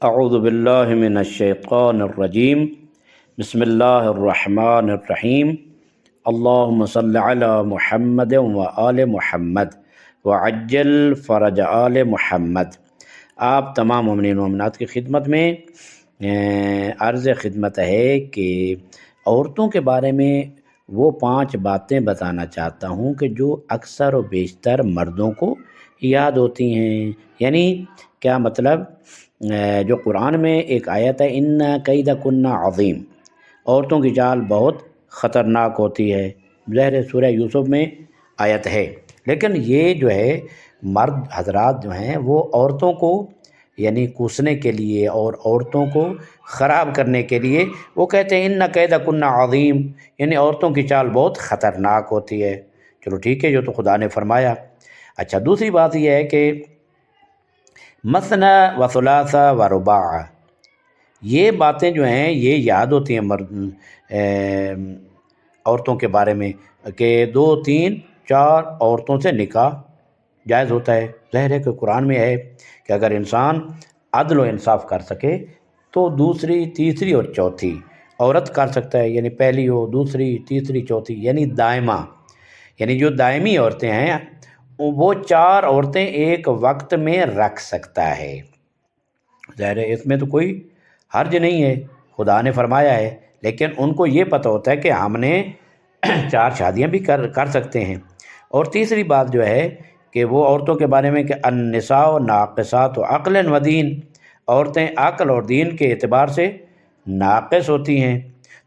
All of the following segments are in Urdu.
اعوذ باللہ من الشیطان الرجیم بسم اللہ الرحمن الرحیم اللہم صل علی محمد و آل محمد وعجل فرج آل محمد۔ آپ تمام مومنین و مومنات کی خدمت میں عرض خدمت ہے کہ عورتوں کے بارے میں وہ 5 باتیں بتانا چاہتا ہوں کہ جو اکثر و بیشتر مردوں کو یاد ہوتی ہیں۔ یعنی کیا مطلب، جو قرآن میں ایک آیت ہے ان کیدکن عظیم، عورتوں کی چال بہت خطرناک ہوتی ہے، ظاہر سورہ یوسف میں آیت ہے، لیکن یہ جو ہے مرد حضرات جو ہیں وہ عورتوں کو یعنی کوسنے کے لیے اور عورتوں کو خراب کرنے کے لیے وہ کہتے ہیں ان کیدکن عظیم، یعنی عورتوں کی چال بہت خطرناک ہوتی ہے۔ چلو ٹھیک ہے، جو تو خدا نے فرمایا۔ اچھا، دوسری بات یہ ہے کہ مثنی و ثلاث و رباع، یہ باتیں جو ہیں یہ یاد ہوتی ہیں عورتوں کے بارے میں کہ 2 3 4 عورتوں سے نکاح جائز ہوتا ہے۔ ظاہر ہے کہ قرآن میں ہے کہ اگر انسان عدل و انصاف کر سکے تو دوسری تیسری اور چوتھی عورت کر سکتا ہے، یعنی پہلی ہو دوسری تیسری چوتھی، یعنی دائمہ، یعنی جو دائمی عورتیں ہیں وہ 4 عورتیں ایک وقت میں رکھ سکتا ہے۔ ظاہر ہے اس میں تو کوئی حرج نہیں ہے، خدا نے فرمایا ہے، لیکن ان کو یہ پتہ ہوتا ہے کہ ہم نے 4 شادیاں بھی کر سکتے ہیں۔ اور تیسری بات جو ہے کہ وہ عورتوں کے بارے میں کہ النساء ناقصات عقل و دین، عورتیں عقل اور دین کے اعتبار سے ناقص ہوتی ہیں۔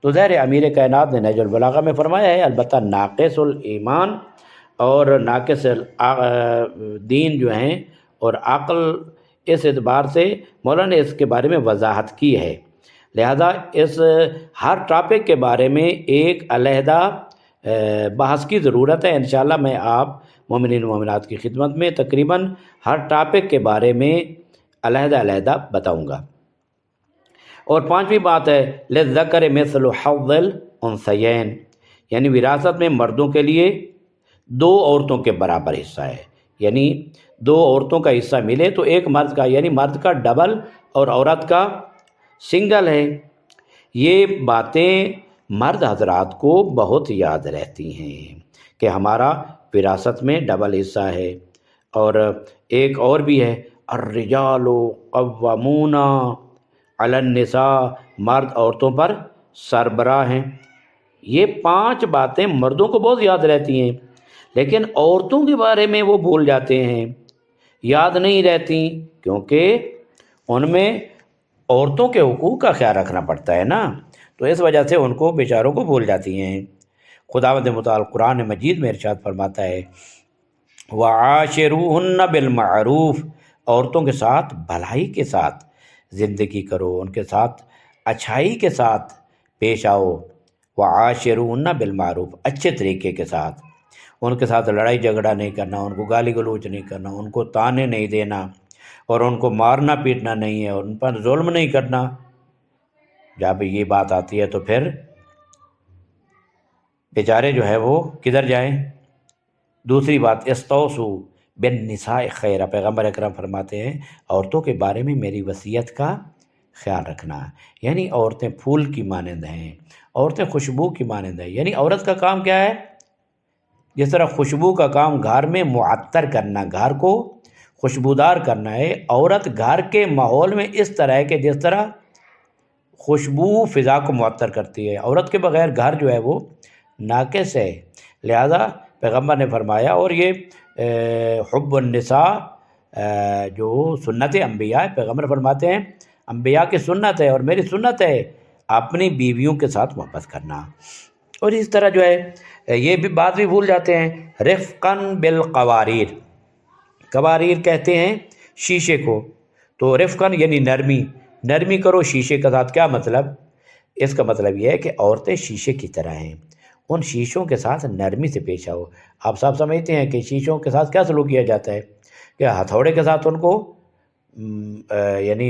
تو ظاہر امیر کائنات نے نہج البلاغہ میں فرمایا ہے البتہ ناقص الایمان اور ناقص دین جو ہیں اور عقل، اس اعتبار سے مولانا نے اس کے بارے میں وضاحت کی ہے، لہذا اس ہر ٹاپک کے بارے میں ایک علیحدہ بحث کی ضرورت ہے۔ انشاءاللہ میں آپ مومنین و مومنات کی خدمت میں تقریباً ہر ٹاپک کے بارے میں علیحدہ علیحدہ بتاؤں گا۔ اور 5ویں بات ہے للذکر مثل حظ الانثیین، یعنی وراثت میں مردوں کے لیے 2 عورتوں کے برابر حصہ ہے، یعنی 2 عورتوں کا حصہ ملے تو ایک مرد کا، یعنی مرد کا ڈبل اور عورت کا سنگل ہے۔ یہ باتیں مرد حضرات کو بہت یاد رہتی ہیں کہ ہمارا وراثت میں ڈبل حصہ ہے۔ اور ایک اور بھی ہے الرجال قوامون علی النساء، مرد عورتوں پر سربراہ ہیں۔ یہ 5 باتیں مردوں کو بہت یاد رہتی ہیں، لیکن عورتوں کے بارے میں وہ بھول جاتے ہیں، یاد نہیں رہتی، کیونکہ ان میں عورتوں کے حقوق کا خیال رکھنا پڑتا ہے نا، تو اس وجہ سے ان کو بیچاروں کو بھول جاتی ہیں۔ خداوند متعال قرآن مجید میں ارشاد فرماتا ہے وعاشروہن بالمعروف، عورتوں کے ساتھ بھلائی کے ساتھ زندگی کرو، ان کے ساتھ اچھائی کے ساتھ پیش آؤ۔ وعاشروہن بالمعروف، اچھے طریقے کے ساتھ، ان کے ساتھ لڑائی جھگڑا نہیں کرنا، ان کو گالی گلوچ نہیں کرنا، ان کو تانے نہیں دینا، اور ان کو مارنا پیٹنا نہیں ہے، اور ان پر ظلم نہیں کرنا۔ جب یہ بات آتی ہے تو پھر بیچارے جو ہے وہ کدھر جائیں۔ دوسری بات استوصوا بالنساء خیرا، پیغمبر اکرم فرماتے ہیں عورتوں کے بارے میں میری وصیت کا خیال رکھنا، یعنی عورتیں پھول کی مانند ہیں، عورتیں خوشبو کی مانند ہیں۔ یعنی عورت کا کام کیا ہے؟ جس طرح خوشبو کا کام گھر میں معطر کرنا، گھر کو خوشبودار کرنا ہے، عورت گھر کے ماحول میں اس طرح ہے کہ جس طرح خوشبو فضا کو معطر کرتی ہے۔ عورت کے بغیر گھر جو ہے وہ ناقص ہے، لہذا پیغمبر نے فرمایا، اور یہ حب النساء جو سنت انبیاء ہے، پیغمبر فرماتے ہیں انبیاء کی سنت ہے اور میری سنت ہے اپنی بیویوں کے ساتھ محبت کرنا۔ اور اس طرح جو ہے یہ بھی بات بھی بھول جاتے ہیں رفقاً بالقواریر، قواریر کہتے ہیں شیشے کو، تو رفقاً یعنی نرمی کرو شیشے کے ساتھ۔ کیا مطلب؟ اس کا مطلب یہ ہے کہ عورتیں شیشے کی طرح ہیں، ان شیشوں کے ساتھ نرمی سے پیش آؤ۔ آپ صاحب سمجھتے ہیں کہ شیشوں کے ساتھ کیا سلوک کیا جاتا ہے کہ ہتھوڑے کے ساتھ ان کو یعنی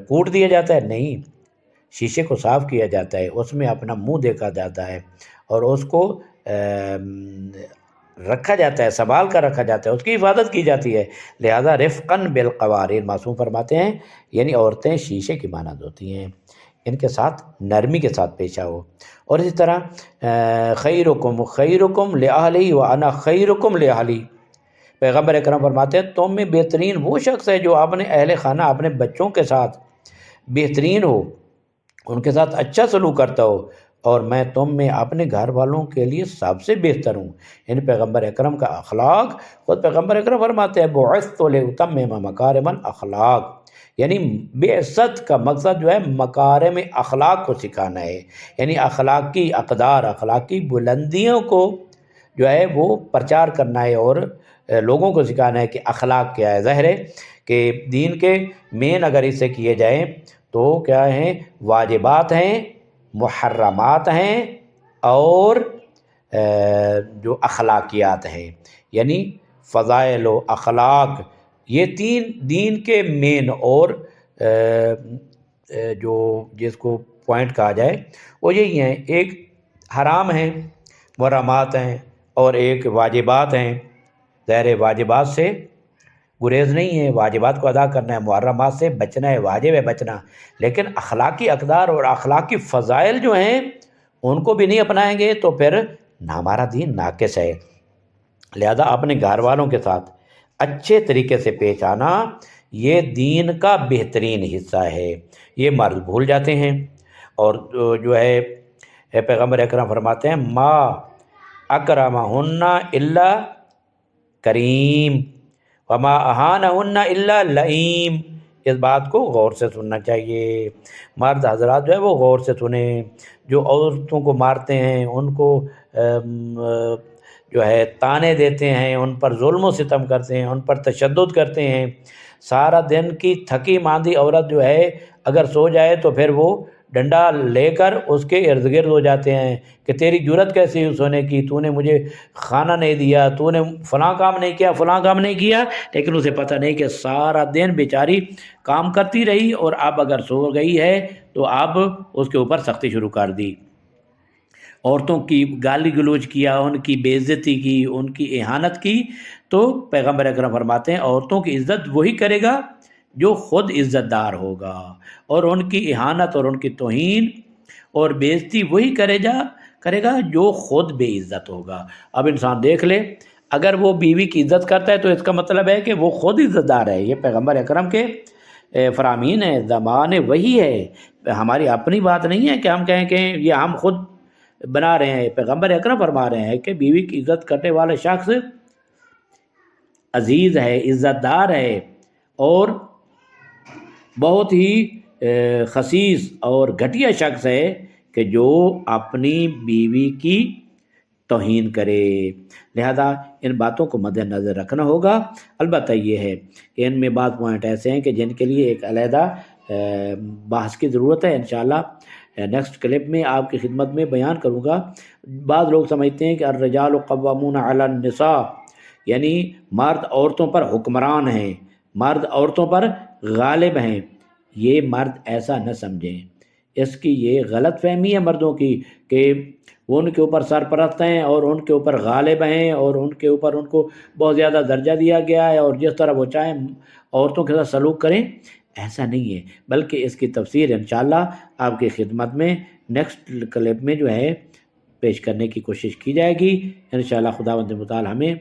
کوٹ دیا جاتا ہے؟ نہیں، شیشے کو صاف کیا جاتا ہے، اس میں اپنا منہ دیکھا جاتا ہے اور اس کو رکھا جاتا ہے، سنبھال کر رکھا جاتا ہے، اس کی حفاظت کی جاتی ہے۔ لہذا رفقاً بالقواریر، معصوم فرماتے ہیں یعنی عورتیں شیشے کی مانند ہوتی ہیں، ان کے ساتھ نرمی کے ساتھ پیش آؤ۔ اور اسی طرح خیرکم خیرکم لأہلی وانا خیرکم لأہلی، پیغمبر اکرم فرماتے ہیں تم میں بہترین وہ شخص ہے جو اپنے اہل خانہ، اپنے بچوں کے ساتھ بہترین ہو، ان کے ساتھ اچھا سلوک کرتا ہو، اور میں تم میں اپنے گھر والوں کے لیے سب سے بہتر ہوں۔ یعنی پیغمبر اکرم کا اخلاق، خود پیغمبر اکرم فرماتے ہیں بعثت لأتمم مکارم الاخلاق، یعنی بعثت کا مقصد جو ہے مکارم اخلاق کو سکھانا ہے، یعنی اخلاقی اقدار، اخلاقی بلندیوں کو جو ہے وہ پرچار کرنا ہے اور لوگوں کو سکھانا ہے کہ اخلاق کیا ہے۔ ظاہر ہے کہ دین کے مین اگر اسے کیے جائیں تو کیا ہیں، واجبات ہیں، محرمات ہیں، اور جو اخلاقیات ہیں، یعنی فضائل و اخلاق، یہ تین دین کے مین اور جو جس کو پوائنٹ کہا جائے وہ یہی ہیں، ایک حرام ہیں، محرمات ہیں، اور ایک واجبات ہیں۔ ظاہر واجبات سے گریز نہیں ہے، واجبات کو ادا کرنا ہے، محرمات سے بچنا ہے، واجب ہے بچنا، لیکن اخلاقی اقدار اور اخلاقی فضائل جو ہیں ان کو بھی نہیں اپنائیں گے تو پھر ہمارا دین ناقص ہے۔ لہذا اپنے گھر والوں کے ساتھ اچھے طریقے سے پیش آنا یہ دین کا بہترین حصہ ہے، یہ مرد بھول جاتے ہیں۔ اور جو ہے پیغمبر اکرم فرماتے ہیں ما اکرمہن الا کریم وما اہانہن الا لئیم، اس بات کو غور سے سننا چاہیے۔ مرد حضرات جو ہے وہ غور سے سنیں، جو عورتوں کو مارتے ہیں، ان کو جو ہے تانے دیتے ہیں، ان پر ظلم و ستم کرتے ہیں، ان پر تشدد کرتے ہیں، سارا دن کی تھکی ماندی عورت جو ہے اگر سو جائے تو پھر وہ ڈنڈا لے کر اس کے ارد گرد ہو جاتے ہیں کہ تیری جرت کیسی ہوئی سونے کی، تو نے مجھے کھانا نہیں دیا، تو نے فلاں کام نہیں کیا، فلاں کام نہیں کیا، لیکن اسے پتہ نہیں کہ سارا دن بیچاری کام کرتی رہی اور اب اگر سو گئی ہے تو اب اس کے اوپر سختی شروع کر دی، عورتوں کی گالی گلوچ کیا، ان کی بے عزتی کی، ان کی اہانت کی۔ تو پیغمبر اکرم فرماتے ہیں عورتوں کی عزت وہی کرے گا جو خود عزت دار ہوگا، اور ان کی اہانت اور ان کی توہین اور بے عزتی وہی کرے گا جو خود بے عزت ہوگا۔ اب انسان دیکھ لے، اگر وہ بیوی کی عزت کرتا ہے تو اس کا مطلب ہے کہ وہ خود عزت دار ہے۔ یہ پیغمبر اکرم کے فرامین ہے، زمان وہی ہے، ہماری اپنی بات نہیں ہے کہ ہم کہیں کہ یہ ہم خود بنا رہے ہیں۔ پیغمبر اکرم فرما رہے ہیں کہ بیوی کی عزت کرنے والا شخص عزیز ہے، عزت دار ہے، اور بہت ہی خسیس اور گھٹیا شخص ہے کہ جو اپنی بیوی کی توہین کرے۔ لہذا ان باتوں کو مد نظر رکھنا ہوگا۔ البتہ یہ ہے کہ ان میں بعض پوائنٹ ایسے ہیں کہ جن کے لیے ایک علیحدہ بحث کی ضرورت ہے، انشاءاللہ نیکسٹ کلپ میں آپ کی خدمت میں بیان کروں گا۔ بعض لوگ سمجھتے ہیں کہ الرجال قوامون علی النساء، یعنی مرد عورتوں پر حکمران ہیں، مرد عورتوں پر غالب ہیں۔ یہ مرد ایسا نہ سمجھیں، اس کی یہ غلط فہمی ہے مردوں کی کہ وہ ان کے اوپر سرپرست ہیں اور ان کے اوپر غالب ہیں اور ان کے اوپر ان کو بہت زیادہ درجہ دیا گیا ہے اور جس طرح وہ چاہیں عورتوں کے ساتھ سلوک کریں، ایسا نہیں ہے۔ بلکہ اس کی تفسیر انشاءاللہ آپ کی خدمت میں نیکسٹ کلپ میں جو ہے پیش کرنے کی کوشش کی جائے گی۔ انشاءاللہ خداوند متعال ہمیں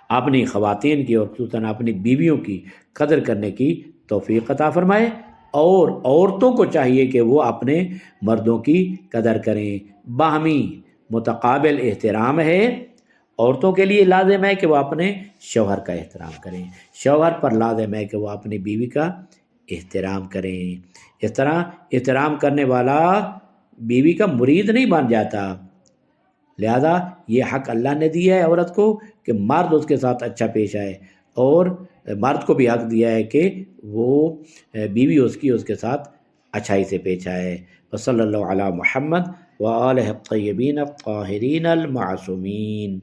اپنی خواتین کی اور خصوصاً اپنی بیویوں کی قدر کرنے کی توفیق عطا فرمائے، اور عورتوں کو چاہیے کہ وہ اپنے مردوں کی قدر کریں۔ باہمی متقابل احترام ہے، عورتوں کے لیے لازم ہے کہ وہ اپنے شوہر کا احترام کریں، شوہر پر لازم ہے کہ وہ اپنی بیوی کا احترام کریں۔ اس طرح احترام کرنے والا بیوی کا مرید نہیں بن جاتا۔ لہذا یہ حق اللہ نے دیا ہے عورت کو کہ مرد اس کے ساتھ اچھا پیش آئے، اور مرد کو بھی حق دیا ہے کہ وہ بیوی اس کے ساتھ اچھائی سے پیش آئے۔ وصلی اللہ علی محمد وآلہ الطیبین الطاہرین المعصومین۔